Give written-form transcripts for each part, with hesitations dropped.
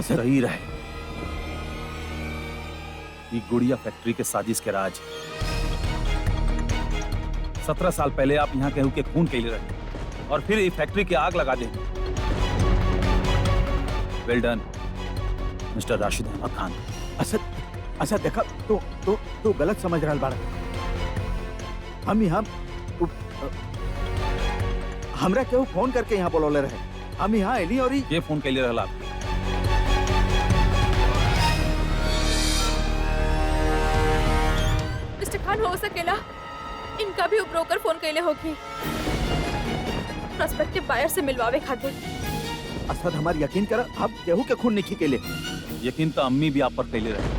सही रहे। ये गुड़िया फैक्ट्री के साजिश के राज। 17 साल पहले आप यहाँ केहू के खून कैले रहे और फिर ये फैक्ट्री की आग लगा देंगे। वेल डन मिस्टर राशिद अहमद खान। अच्छा देखा तो गलत समझ रहा बाड़ा। हम यहाँ हमरा केहू फोन करके यहाँ बोलौले रहे। हम यहाँ एली और ये फोन कैले रहला आप? मिस्टर खान, हो सकेला इनका भी ब्रोकर फोन कैले होगी प्रोस्पेक्टिव बायर से मिलवावे खातिर। असद हमार यकीन कर, हम केहू के खून नहीं केले। यकीन तो अम्मी भी आप पर कैले रहे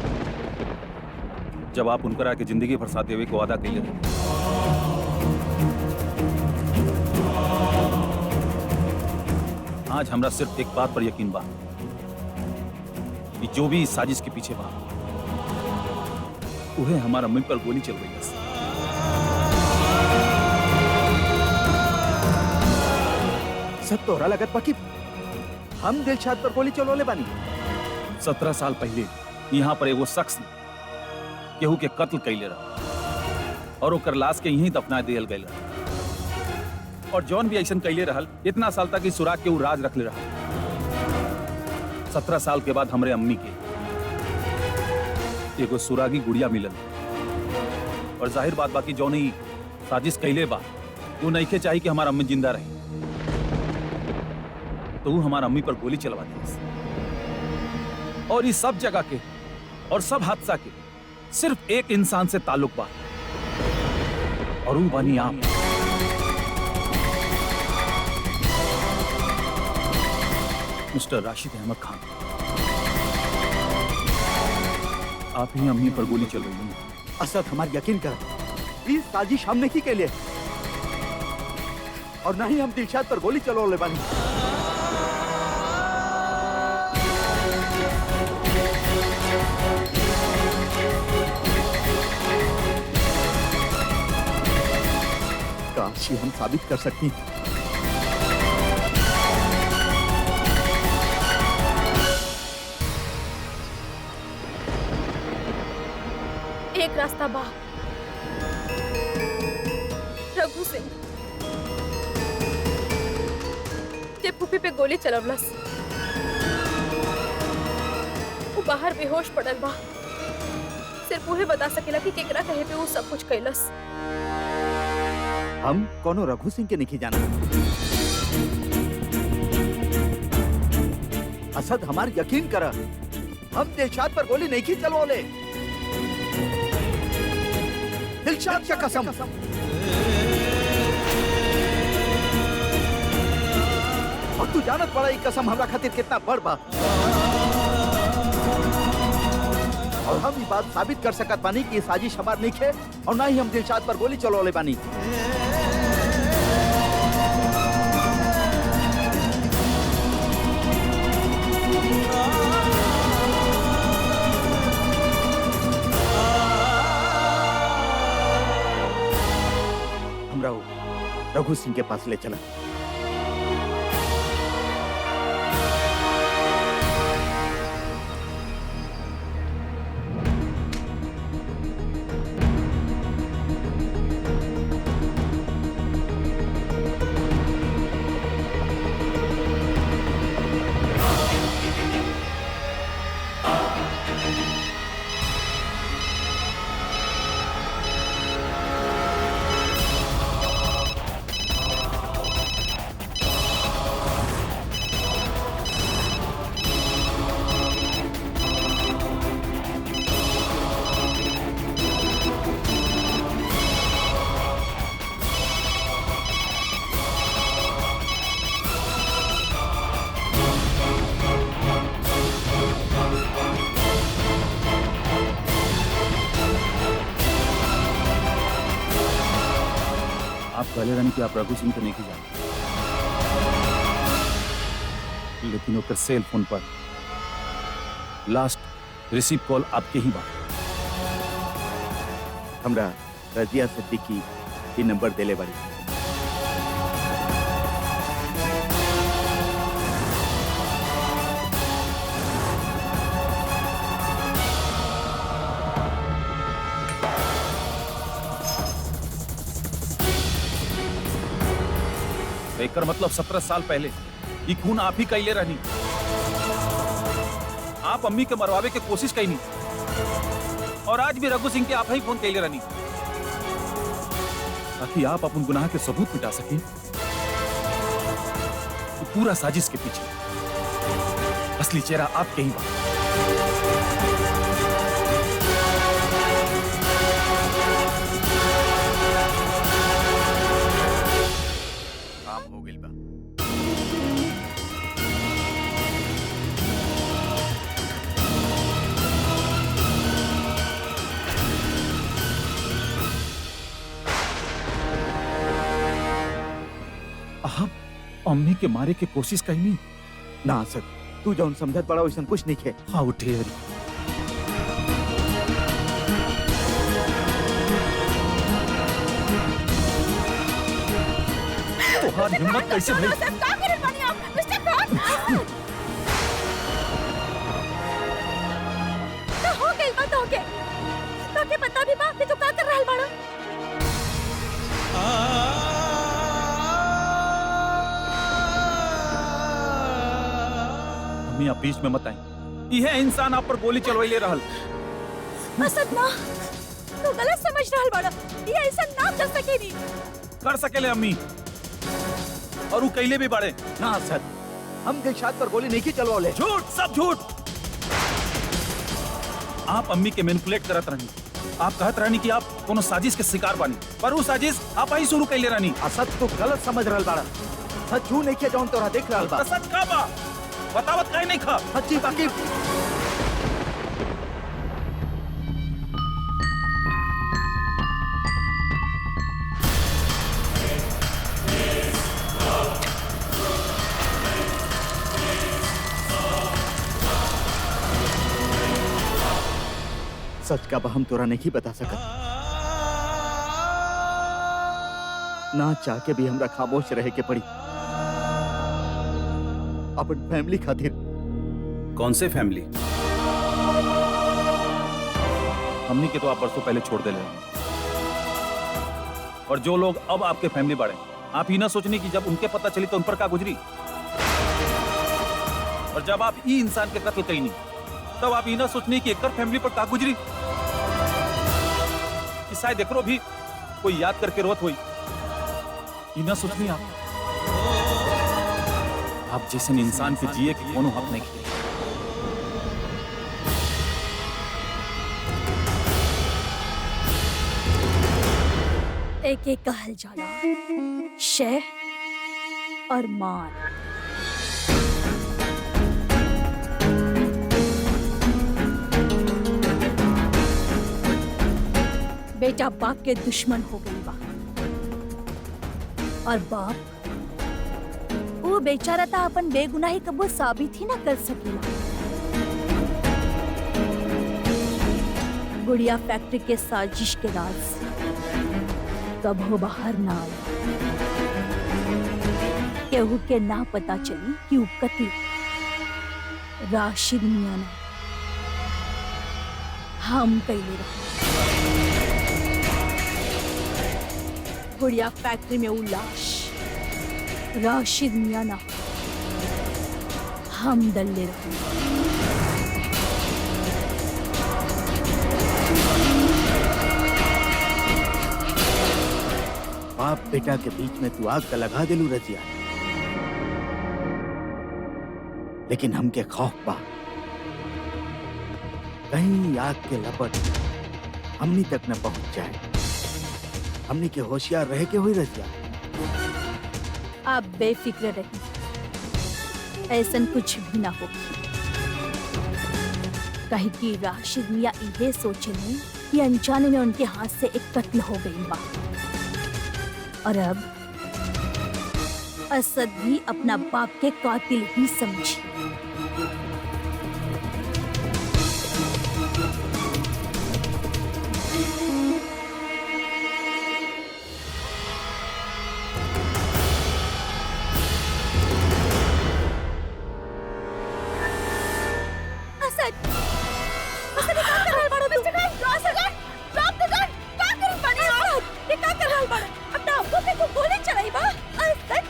जब आप उनकर आके जिंदगी भर साथ देवे को वादा कैले रहे। आज हमरा सिर्फ एक बात पर यकीन बा कि जो भी इस साजिश के पीछे बा उन्हें हमारा अम्मी पर गोली चल रही है। सब तोहरा लगत बा कि हम दिलशाद पर गोली चलोले बानी। 17 साल पहले यहाँ पर एगो शख्स केहू के कत्ल कैले रहा और ओकर लाश के यहीं दफना दियल गयल रहा। और जौन भी ऐसा कैले रहल इतना साल तक इस सुराग के उ राज रखले रहा। 17 साल के बाद हमरे अम्मी के एगो सुरागी गुड़िया मिलल और जाहिर बात बाकी जौन ही साजिश कैले बा वो नइखे चाहिए कि हमारा अम्मी जिंदा रहे, तो वो हमारा अम्मी पर गोली चलवा दी। और इस सब जगह के और सब हादसा के सिर्फ एक इंसान से ताल्लुक बा और वो बानी आप। मिस्टर राशिद अहमद खान, आप ही अम्मी पर गोली चल रही है। असद हमार यकीन कर, इस साजिश हमने की के लिए और ना ही हम दिलशाद पर गोली चलोले बानी। काश हम साबित कर सकती। एक रास्ता बा, रघु सिंह जे फूफी पे गोली चलवलस, वो बाहर बेहोश पड़ल बा। सिर्फ उहे बता सकेला कि केकरा कहे पे वो सब कुछ कैलस। हम कोनो रघु सिंह के नहीं जाना। असद हमार यकीन कर, हम दिलशाद पर गोली नहीं की चलवोले। दिलशाद की कसम। और तू जानत पड़ा ये कसम हमरा खातिर कितना बड़ बा। और हम ये बात साबित कर सकत बानी कि साजिश हमार नहीं है और ना ही हम दिलशाद पर गोली चलवले बानी। रघु सिंह के पास ले चला। आप कहले रहनी कि आप रघु सिंह को नहीं की जाने, लेकिन ओकर सेल फोन पर लास्ट रिसीव कॉल आपके ही बा। हमरा रजिया सिद्दीकी की नंबर देले बारी। एकर मतलब 17 साल पहले ये खून आप ही कैले रहनी। आप अम्मी के मरवावे के कोशिश कैनी और आज भी रघु सिंह के आप ही फोन कैले रहनी ताकि आप अपन गुनाह के सबूत मिटा सके। तो पूरा साजिश के पीछे असली चेहरा आपके ही बा। काम हो गइल बा। आप अम्मी के मारे के कोशिश कैनी? ना सर, तू जौन समझत बड़ा वैसन कुछ नहीं है। हाउ डेयर तुम्हारी हिम्मत कैसे भई? का करत बानी आप मिस्टर कौन तो हो गइल बा तो के पता भी बा कि तू का कर रहल बाड़ा। अम्मी आप बीच में मत आई। यह इंसान आप पर गोली चलवाई रहल। असद ना तू गलत समझ रहल बाड़ा। ये ऐसा ना कर सकेनी। कर सकेले अम्मी और वो कैले भी बड़े। ना सर, हम दिलशाद पर गोली नहीं की चलवाले। झूठ, सब झूठ। आप अम्मी के मैनिपुलेट करत रहनी। आप कहत रहनी कि आप कोनो साजिश के शिकार बानी, पर वो साजिश आप ही शुरू कैले रहनी। असद तू गलत समझ रहल बाड़ा। सच झूठ नहीं के जौन तोरा देख रहल बा। तो सच का बा? बतावत काहे नहीं खा? सच्ची बाकी सच का बा हम तोरा नहीं बता सकत। ना चाह के भी हमरा खामोश रहे के पड़ी अपन फैमिली खातिर। कौन से फैमिली? हमनी के तो आप परसों पहले छोड़ दे ले। और जो लोग अब आपके फैमिली बढ़े, आप ही ना सोचनी कि जब उनके पता चली तो उन पर का गुजरी। और जब आप ई इंसान के कत्ल कहीं नहीं, तब आप ही ना सोचनी कि एक फैमिली पर का गुजरी। कि शायद एकरो भी कोई याद करके रोत हुई। ई ना सोचनी आप जैसे इंसान के जिए के कोनो हक नहीं किए। एक एक कहल जाला शह और मान। बेटा बाप के दुश्मन हो गई बा और बाप वो बेचारा था अपन बेगुनाही कबो साबित ही ना कर सकेला। गुड़िया फैक्ट्री के साजिश के राज कबो बाहर ना आए। केहू के ना पता चली कि उपकती राशिद मियां ने हम कैले रहे। गुड़िया फैक्ट्री में वो लाश राशिद मियां ना हम दल्ले रहे। बाप बेटा के बीच में तू आग का लगा दिलू रजिया, लेकिन हमके खौफ बा कहीं आग के लपट हमनी तक न पहुंच जाए। हमनी के होशियार रह के हुई रजिया। आप बेफिक्र रहिए, ऐसन कुछ भी ना हो। कहीं की राशिद मियां ये सोचे नहीं कि अनजाने में उनके हाथ से एक कत्ल हो गई बा और अब असद भी अपना बाप के कातिल ही समझी।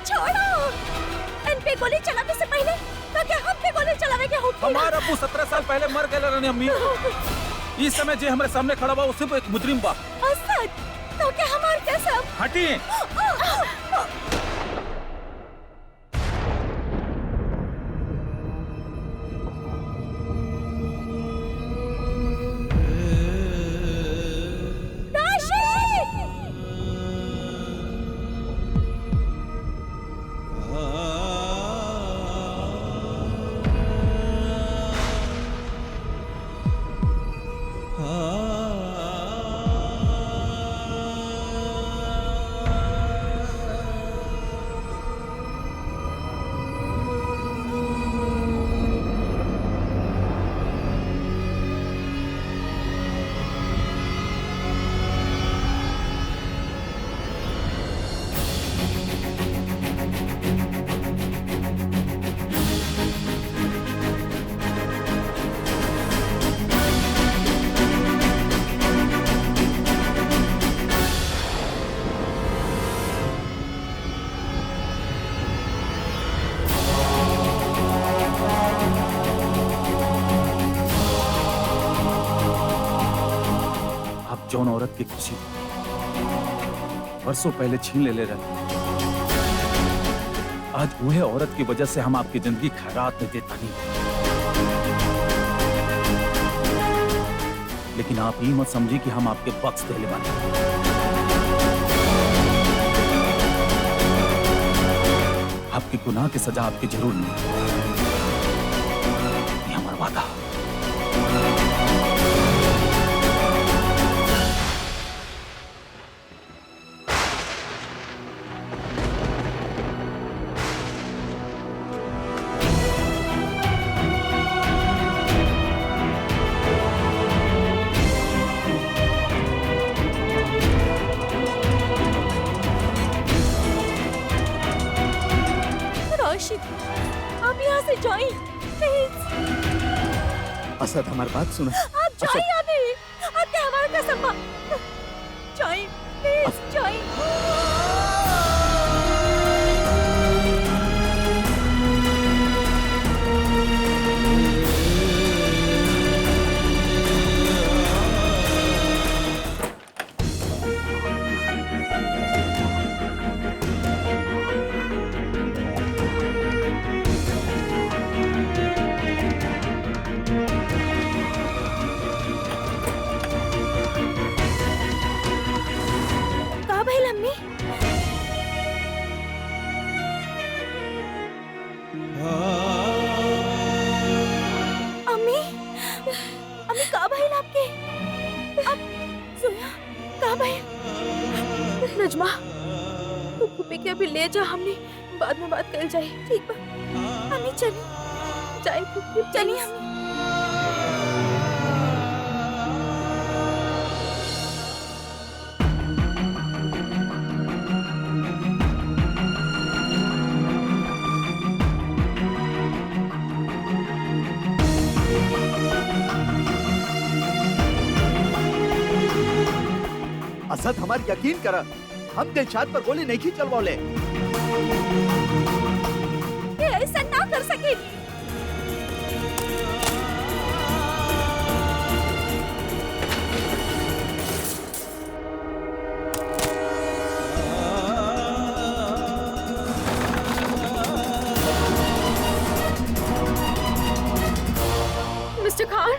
छोड़ो अब्बू 17 साल पहले मर गए रहने अम्मी। इस समय जे हमारे सामने खड़ा बा वो सिर्फ एक मुजरिम बा। असद, तो क्या हमार कसम? हटिए। जौन औरत की खुशी बरसों पहले छीन ले रहे, आज वह औरत की वजह से हम आपकी जिंदगी खैरात में देता नहीं। लेकिन आप ये मत समझिए कि हम आपके बख्श देने वाले हैं। आपके गुनाह की सजा आपकी जरूर नहीं, ये हमारा वादा। आप यहाँ से जाइए प्लीज। असद हमारी बात सुनो। आप जाइए अभी, आप क्या हमारा कसम जाइए प्लीज जाइए। नजमा, तू फूफी के अभी ले जा, हमने बाद में बात कर जाए, ठीक बा? अम्मी चलिए, जाए फूफी, चलिए अम्मी। असद हमारी यकीन करा, हम दिलशाद पर गोली नहीं चलवाले। ये ऐसा ना कर सके। Mister Khan,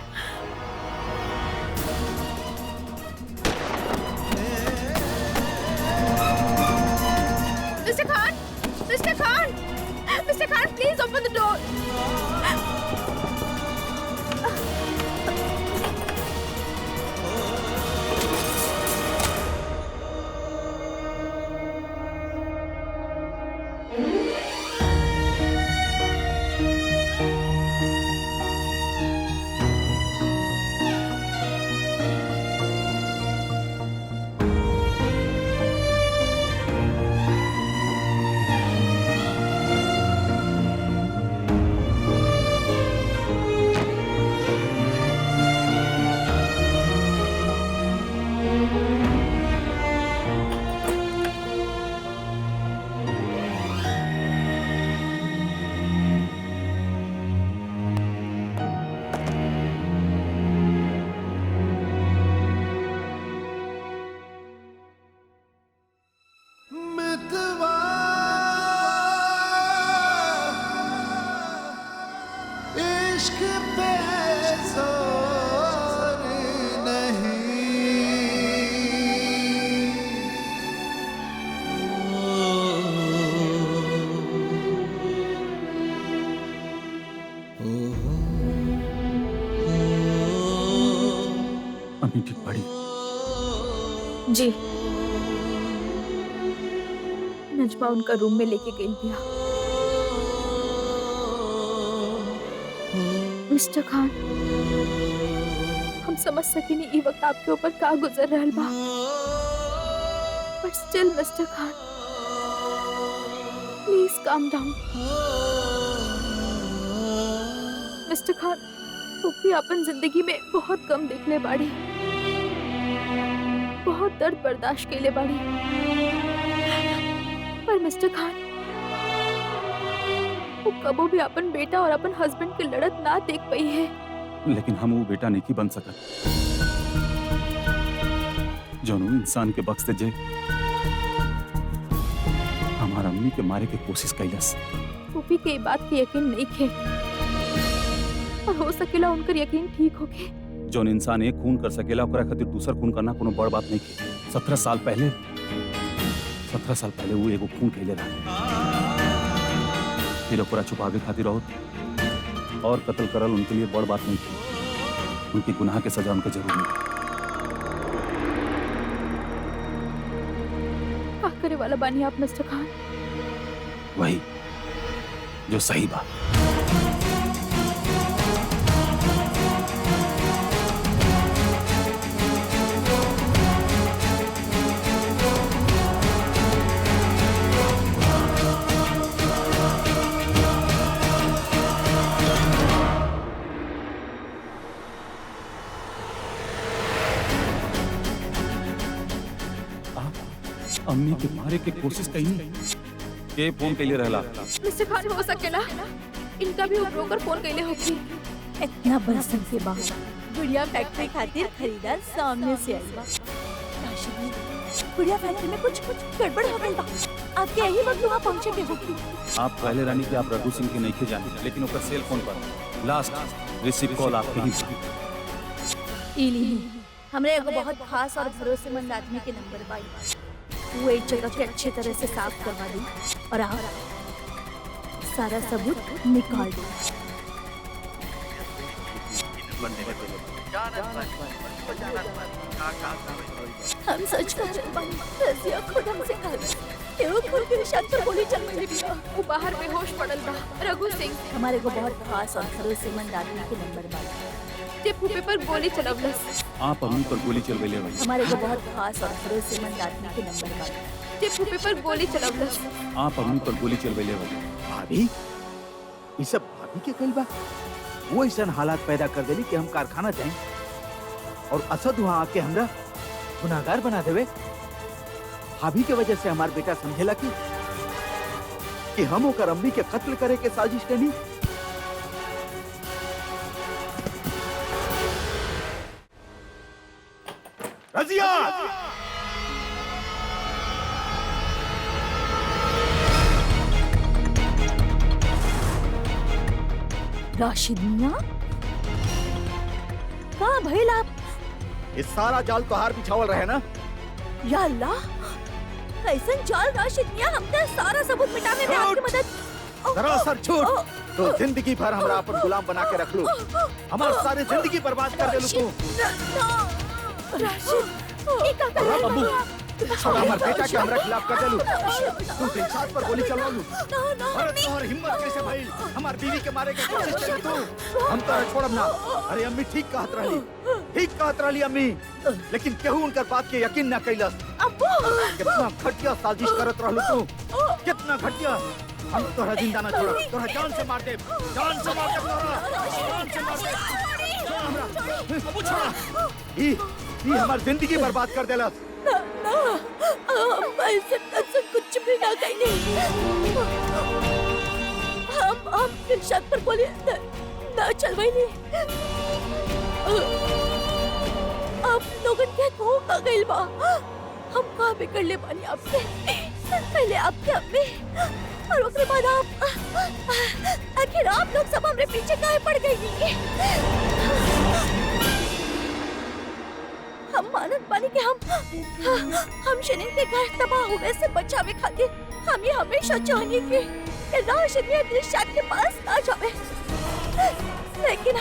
Mr. Khan, please open the door. अम्मी ठीक पड़ी? जी, नजमा उनका रूम में लेके गई दिया। मिस्टर खान, हम समझ सके नहीं ई वक्त आपके ऊपर का गुजर रहल बा, but still mister Khan, please calm down. Mister Khan, पुप्पी अपन जिंदगी में बहुत कम देखले बाड़ी, बहुत दर्द बर्दाश्त केले बाड़ी, पर मिस्टर खान, वो कबो भी अपन बेटा और अपन हस्बैंड की लड़त ना देख पाई है। लेकिन हम वो बेटा नहीं बन सकत जोनू इंसान के बख्श जे हमारा अम्मी के मारे के कोशिश कैलस। पुप्पी के बात के यकीन नहीं खे, और हो सकेला उनकर यकीन ठीक होके। जोन इंसान एक खून कर सकेला ओकरा खातिर दूसर खून करना कोनो बड़ बात नहीं के। 17 साल पहले वो एगो खून कैले रहा, फिर ओकरा छुपावे खातिर और कत्ल करल उनके लिए बड़ बात नहीं थी। उनकी गुनाह के सजा उनके जरूर मिली। क्या करे वाला बानी आप मिस्टर खान? वही जो सही बात। अम्मी के मारे के कोशिश कहीं के फोन कैले रहला। मिस्टर खान, हो सकेला इनका भी ब्रोकर फोन कैले होगी। इतना बरसन के बाद गुड़िया फैक्ट्री खातिर खरीदार सामने से आई बा। राशिद, गुड़िया फैक्ट्री में कुछ गड़बड़ हो गई बा। आपके यही वक्त वहाँ पहुँचे के होगी। आप पहले रानी के आप रघु सिंह के नहीं के जाने, लेकिन ओकर सेल फोन पर लास्ट रिसीव कॉल आपके ही था। इली हमरे एगो बहुत खास और भरोसेमंद आदमी के नंबर बाई, वो एक जगह के अच्छे तरह से साफ करवा दी और सारा सबूत निकाल दी। हम सच कह रहे बानी, रज़िया खुद हमसे कह रही वो खुद के निशान पर गोली चल रही थी। वो बाहर बेहोश पड़ल बा। रघु सिंह हमारे को बहुत खास और भरोसेमंद आदमी के नंबर बाई, जे पुप्पी पर गोली चलवलस। आप अम्मी पर गोली चलवेले भाई। हमारे को बहुत खास और भरोसेमंद आदमी के नंबर बाई, जे पुप्पी पर गोली चलवलस। आप अम्मी पर गोली चलवेले भाई। भाभी, ये सब भाभी के कल बा। वो ऐसा हालात पैदा कर देली कि हम कारखाना जाएं और असद वहाँ आके हमरा गुनाहगार बना देवे। भाभी के वजह से हमार बेटा समझेला कि हम ओकर अम्मी के कत्ल करे के साजिश करनी। रज़िया! राशिद मियां, कहाँ भइल आप? ये सारा जाल तोहार बिछावल रहे ना? या अल्लाह, कैसन जाल राशिद मियां? हम तो सारा सबूत मिटाने में आपकी मदद। दरअसल झूठ तो जिंदगी भर हमरा अपन गुलाम बना के रख लो। हमारी सारी जिंदगी बर्बाद कर देलू तू। राशिद, ये का कर रहा है? और हमार बेटा के हमरा खिलाफ कर देलू। तू दिलशाद पर गोली चलवा लू। अरे तोहर हिम्मत कैसे भइल? हमार बीवी के मारे के कोशिश करी तू। हम तो छोड़ब ना। अरे अम्मी ठीक कहत रहली अम्मी, लेकिन केहू उनकर बात के यकीन ना कैलस। कितना घटिया साजिश करत रहलू तू, कितना घटिया। हम तोहरा जिंदा ना छोड़ब, तोहरा जान से मार देब, जान से मार देब तोहरा, जान से मार देब। छोड़ हमरा, अबू छोड़ा। ई हमार जिंदगी बर्बाद कर देलस। हम ऐसे कुछ भी ना कहीं। हम दिलशाद पर गोली ना चलवाई। आप लोगन के धो का गइल बा। हम कहाँ बिगड़ ले बानी आपसे? पहले आपके अम्मी और उसके बाद आप। आखिर आप लोग सब हमरे पीछे काहे पड़ गई? हम मानत बानी कि हम शनीन के घर तबाह होने से बचावे खातिर हम ये हमेशा चाहनी कि राशिद मियां दिलशाद के पास ना जावे, लेकिन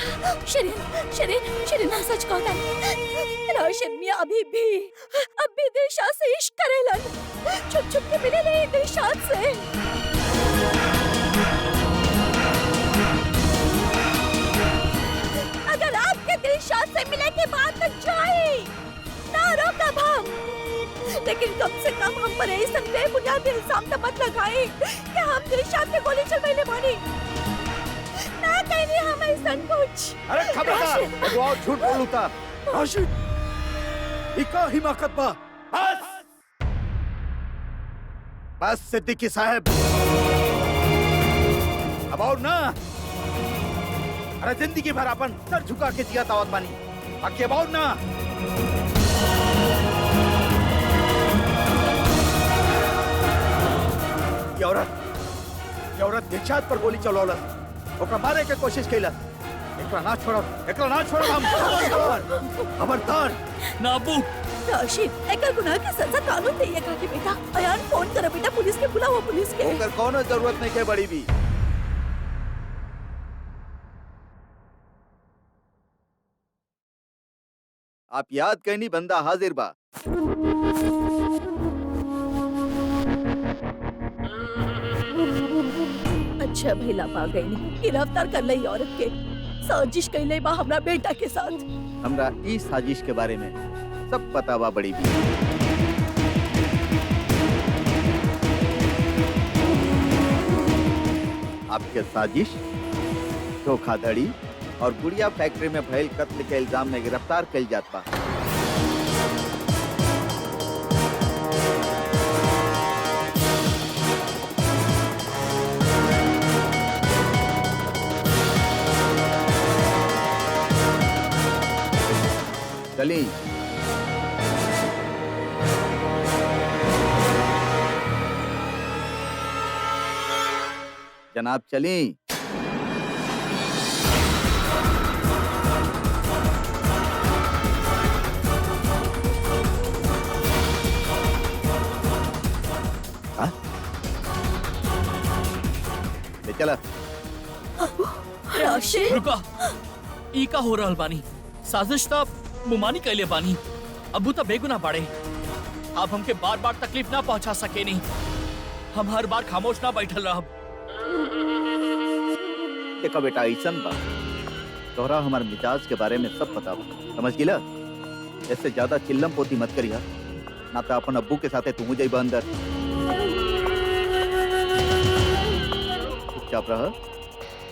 शरीन शरीन शरीन हम सच कहता है रोशन मिया अभी भी दिलशाद से इश्क करेलन छुप छुप के मिले नहीं दिलशाद से अगर आपके दिलशाद से मिले के बाद तक जाए ना रोकब हम लेकिन कम से कम हम पर ऐसा बेबुनियाद इल्जाम तो मत लगाए कि हम दिलशाद पे गोली चलवाने वाली ना कहनी हम ऐसा कुछ। अरे खबरदार एगो और झूठ बोलूता राशिद इका हिमाकत बा बस सिद्दीकी साहब अब और ना अरे जिंदगी भर अपन सर झुका के जिया तावत बानी बाकी अब और ना ये औरत दिलशाद पर गोली चलौलस ओकरा मारे के कोशिश कैलस एकरा ना छोड़ब हम खबरदार ना अब्बू राशिद एकर गुनाह के सजा कानून दे एकरा के बेटा अयान फोन कर बेटा पुलिस के बुलाओ पुलिस के ओकर कोनो जरूरत नहीं के बड़ी भी आप याद कहनी बंदा हाजिर बा अच्छा भैला पा गई गिरफ्तार कर लई औरत के साजिश कैले बा हमरा बेटा के साथ हमरा ई साजिश के बारे में सब पता बा बड़ी भी आपके साजिश धोखाधड़ी और गुड़िया फैक्ट्री में भयल कत्ल के इल्जाम में गिरफ्तार कल जात बा चली जनाब चली हाँ? ले चला राशिद रुका ई का हो रहल बानी साजिश ता मुमानी कैले बानी अब्बू ता बेगुनाह बाड़े आप हमके बार बार तकलीफ ना पहुंचा सके नहीं हम हर बार खामोश ना बैठल रहब देखा बेटा ऐसन बा तोहरा हमार मिजाज के बारे में सब पता बा समझ गिला ऐसे ज्यादा चिल्लम पोती मत करिया ना तो अपन अब्बू के साथे तू जाइबा अंदर चुपचाप रह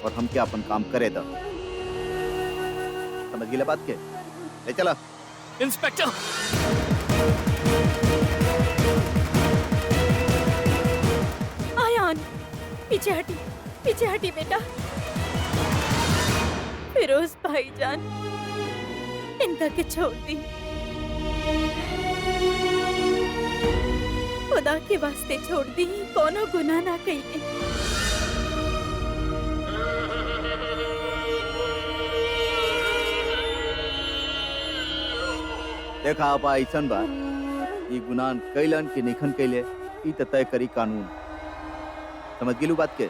और हमके अपन काम करे दा समझ गिला बात के ले चला इंस्पेक्टर आयान पीछे हटी बेटा फिरोज भाईजान इनका के छोड़ दी खुदा के वास्ते छोड़ दी कोनो गुनाह ना कइले देखा आप ऐसन बा ये गुनान कैलन के निखन कैले ई त तय करी कानून समझ गिलू बात के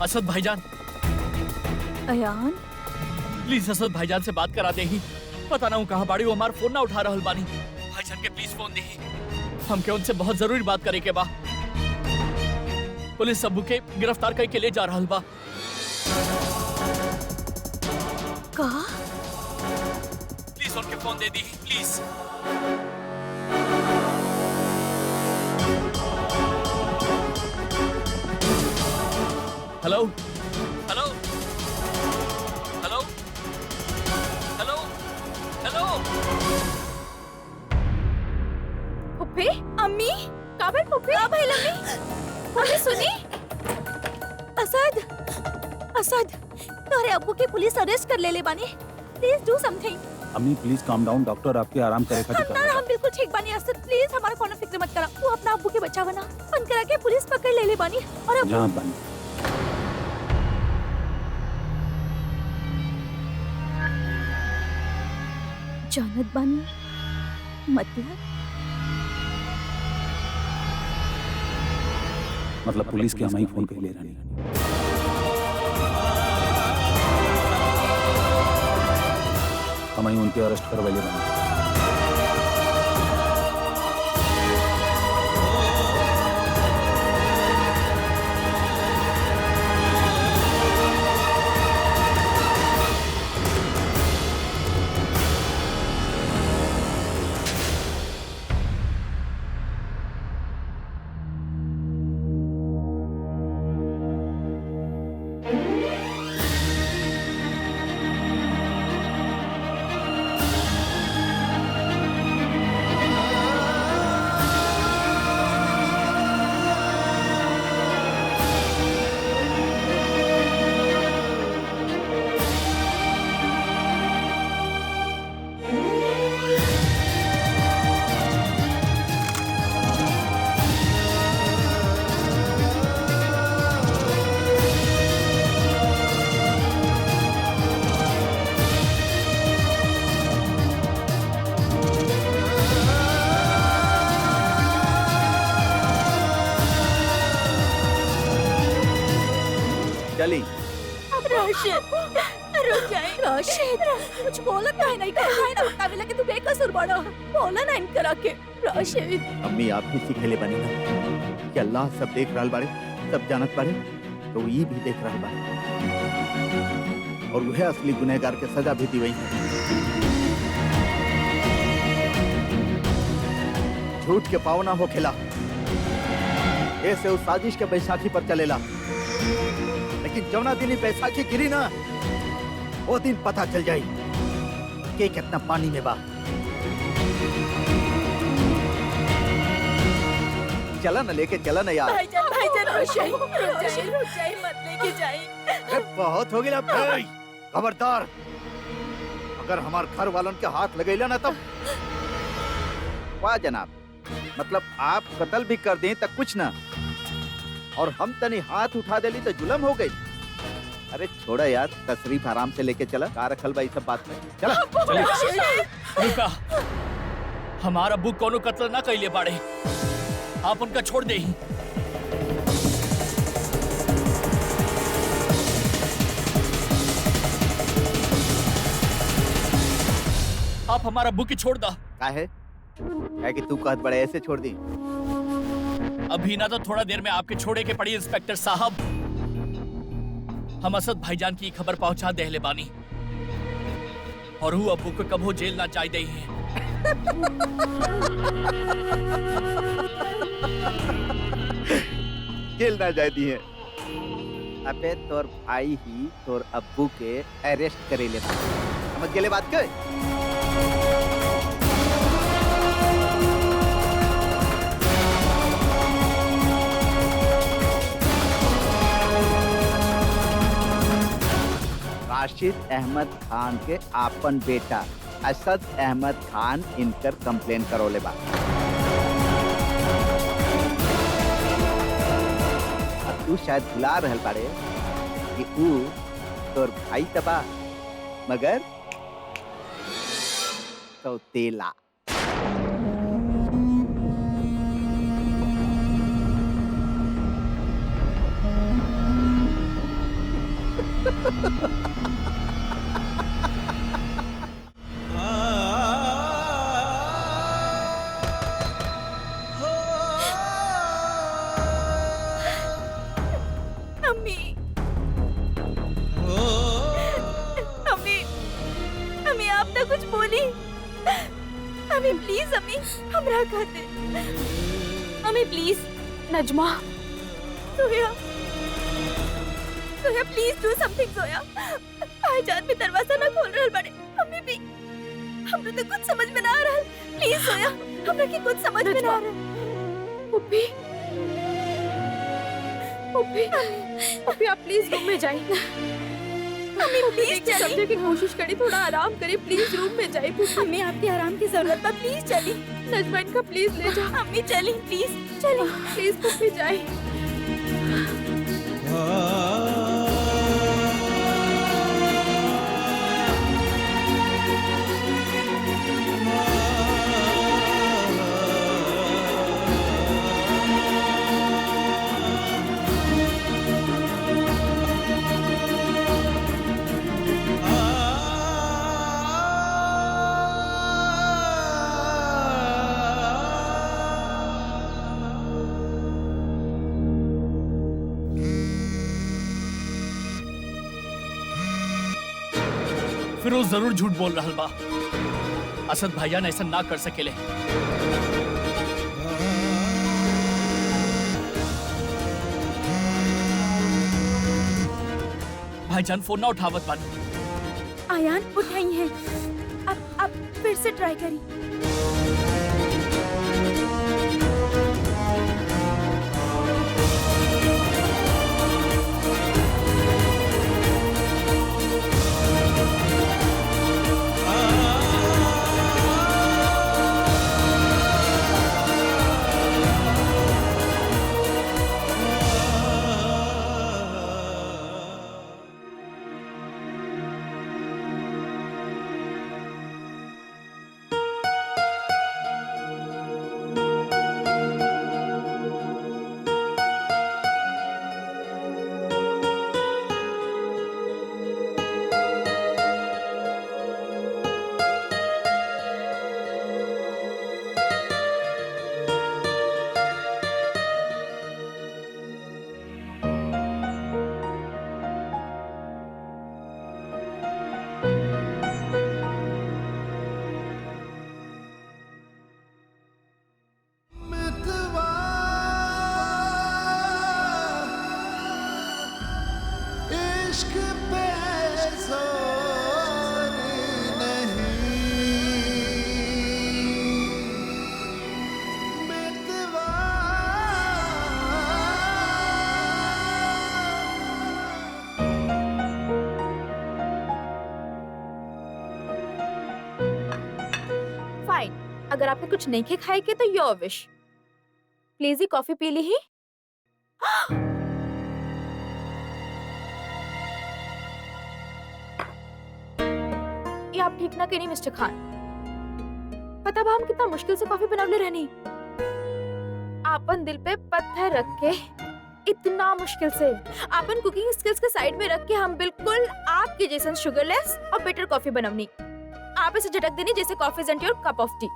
असद भाईजान अयान प्लीज असद भाईजान से बात करा दे ही पता ना हूँ कहाँ बाड़ी वो हमारा फोन ना उठा रहल बानी भाईजान के प्लीज फोन दे हमके उनसे बहुत जरूरी बात करे के बा पुलिस अब्बू के गिरफ्तार करके ले जा रहल बा का प्लीज उनके फोन दे दी please hello hello hello hello hello फुफे अम्मी का का भेल पुप्पी? का भइल अम्मी? अम्मी सुनी? असद, असद, तोहरे अब्बू के पुलिस अरेस्ट कर ले बानी। Please do something. अम्मी प्लीज काम डाउन, डॉक्टर आपके आराम करे खातिर ना हम बिल्कुल ठीक बानी असद, प्लीज हमारा कोनो फिक्र मत करा। तू अपना अब्बू के बचावा ना। फोन करा के पुलिस पकड़ ले बानी और अब जहाँ बन जानत बानी मतलब पुलिस के हम ही फोन कर ले रानी। हम ही उनके अरेस्ट करवाइले बानी। चली राशिद, रुक जाए राशिद। कुछ बोला क्या है? नहीं कहा ना बतावे लगे तू बेकसूर बड़ा। बोला ना इनकर आके राशिद। अम्मी आप भी सिखेले बनी ना कि अल्लाह सब देख रहल बाड़े, सब जानत बाड़े, तो ये भी देख रहल बाड़े और वह असली गुनहगार के सजा भी दी। झूठ के पावना हो खिला ऐसे उस साजिश के बैसाखी पर चलेला, लेकिन जौना दिन बैसाखी गिरी ना वो दिन पता चल जाई कि कितना पानी में बा। चला ना, लेके चला ना यार। भाईजान रुक जाए मत लेके जाए। अरे बहुत हो गया भाई, खबरदार अगर हमार घर वालों के हाथ लगेला ना तब। वाह जनाब, मतलब आप कत्ल भी कर दें तब कुछ ना, और हम तनी हाथ उठा देली तो जुलम हो गई। अरे छोड़ा यार, तशरीफ आराम से लेके चला। का रखल भाई सब बात में चला। रुका, हमारा बुक कोनो कत्ल ना कैले बाड़े, आप उनका छोड़ दे। आप हमारा बुक ही छोड़ दा। का है कि तू कहत बड़े ऐसे छोड़ दी? अभी ना तो थोड़ा देर में आपके छोड़े के पड़ी इंस्पेक्टर साहब। हम असद भाईजान की खबर पहुंचा देहले बानी और हूँ अबू को कबो जेल ना जाए दे हैं। जेल ना जाए दी है। अबे तोर भाई ही तोर अब्बू के अरेस्ट करे ले, समझ गेले बात के? राशिद अहमद खान के आपन बेटा असद अहमद खान इनकर कंप्लेन करोले बा। अब तू शायद भुला रहल बाड़े कि ऊ तोर भाई तबा मगर सौतेला। अम्मी, अम्मी, अम्मी आप तो कुछ बोली। अम्मी प्लीज, अम्मी हमरा खाते। अम्मी please. Najma, Soya, Soya please do something. Soya, भाईजान भी दरवाजा ना खोल रहल बड़े। अम्मी भी, हमने तो कुछ समझ में ना आ रहल। प्लीज सोया, हमरा की कुछ समझ में ना आ रहल। पुप्पी पुप्पी पुप्पी आप प्लीज रूम में जाइए। मम्मी प्लीज चलिए। समझने की कोशिश करिए, थोड़ा आराम करिए, प्लीज रूम में जाइए। पुप्पी हमें आपके आराम की जरूरत है, प्लीज चलिए। नजमा इनका प्लीज ले जाओ। मम्मी चलिए, प्लीज चलिए। प्लीज पुप्पी जाइए। फिरोज जरूर झूठ बोल रहा बा। असद भाईजान ऐसा ना कर सकेले। भाईजान फोन ना उठावत बानी। आयान उठाई है। अब फिर से ट्राई करिए। फाइन, अगर आपने कुछ नहीं खाए के तो योर विश। प्लीज ही कॉफी पी ली ही। ये आप ठीक ना करी मिस्टर खान। पता बा हम कितना मुश्किल से कॉफी बनावले रहनी। आपन दिल पे पत्थर रख के इतना मुश्किल से आपन कुकिंग स्किल्स के साइड में रख के हम बिल्कुल आपके जैसन शुगरलेस और बिटर कॉफी बनवनी। आप इसे झटक देनी जैसे coffee is your cup of tea.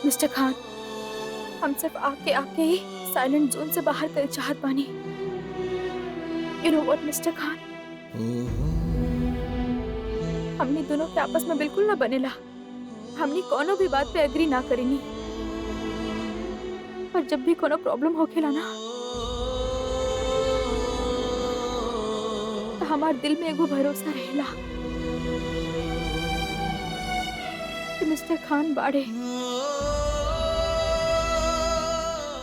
Mister Khan, हम सिर्फ आके ही साइलेंट जोन से बाहर कल चाहत बानी। यू नो व्हाट मिस्टर खान, हमने दोनों के आपस में बिल्कुल ना बनेला। हमने कोनो भी बात पे एग्री ना करेनी, पर जब भी कोनो प्रॉब्लम होखेला ना तो हमार दिल में एगो भरोसा रहेला कि मिस्टर खान बाड़े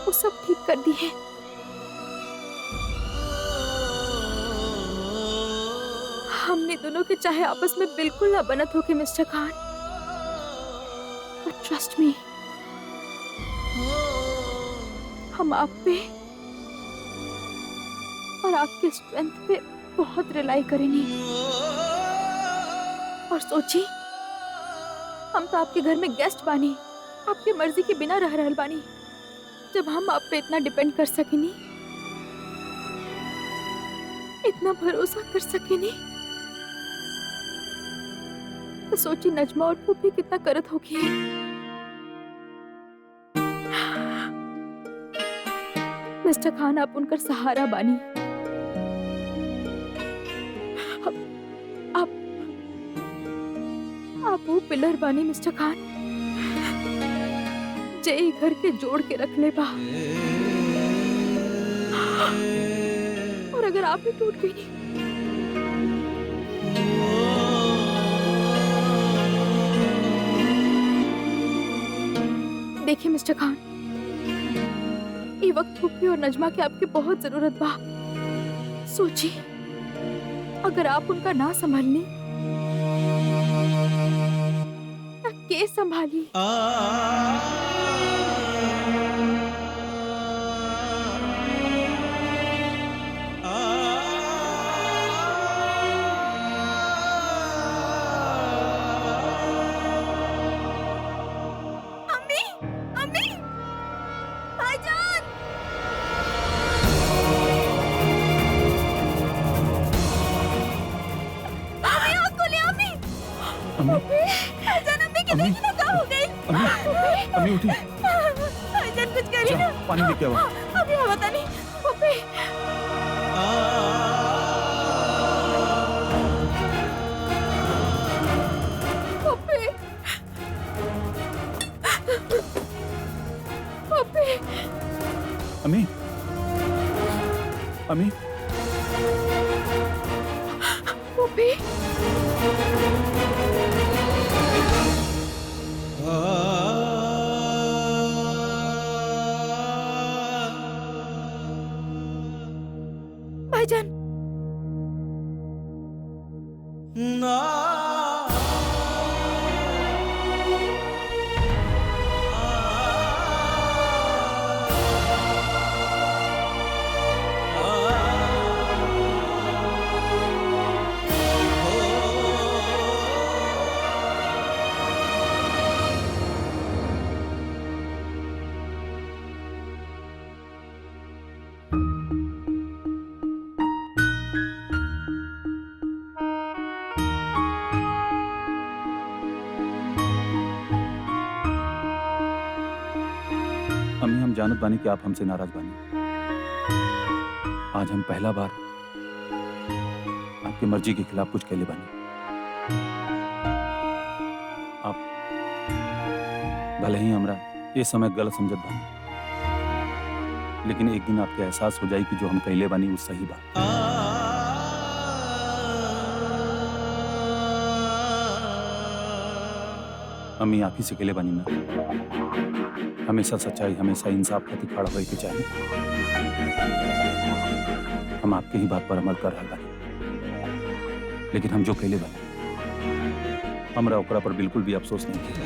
वो सब ठीक कर दी है। हमने दोनों के चाहे आपस में बिल्कुल ना बनत हो के मिस्टर खान, बट ट्रस्ट मी, हम आप पे और आपके स्ट्रेंथ पे बहुत रिलाई करेंगे। और सोची, हम तो आपके घर में गेस्ट बानी, आपके मर्जी के बिना रह रहल बानी। जब हम आप पे इतना डिपेंड कर सकेनी, इतना भरोसा कर सकेनी, तो सोची नजमा और पुप्पी कितना करत होगी। मिस्टर खान, आप उनका सहारा बानी। आप वो पिलर बानी मिस्टर खान, जे ई घर के जोड़ के रख ले बा। और अगर आप भी टूट गई देखिए मिस्टर खान, ये वक्त फूफी और नजमा की आपकी बहुत जरूरत बा। सोचिए अगर आप उनका ना संभालनी तो के संभाली? अम्मी, अम्मी, भाईजान। अम्मी, आँख खोलिए, अम्मी। अम्मी भाईजान, अम्मी की अम्मी। देखी ना क्या हो गई? अम्मी अम्मी उठी, भाईजान कुछ करिए जा ना। पानी लेके आओ। अभी हवा था नहीं। पप्पी, पप्पी, पप्पी। अम्मी अम्मी पप्पी, भाईजान, अम्मी हम जानत बानी कि आप हमसे नाराज बानी। आज हम पहला बार आपकी मर्जी के खिलाफ कुछ कहले बानी। आप भले ही हमरा ये समय गलत समझत बानी, लेकिन एक दिन आपके एहसास हो जाई कि जो हम कहले बानी वो सही बा। अम्मी आप ही से कहले बानी ना, हमेशा सच्चाई, हमेशा इंसाफ खातिर खड़ा होए के चाहिए। हम आपके ही बात पर अमल कर रहा बानी, लेकिन हम जो कहले बानी हमरा ओकरा पर बिल्कुल भी अफसोस नहीं किया।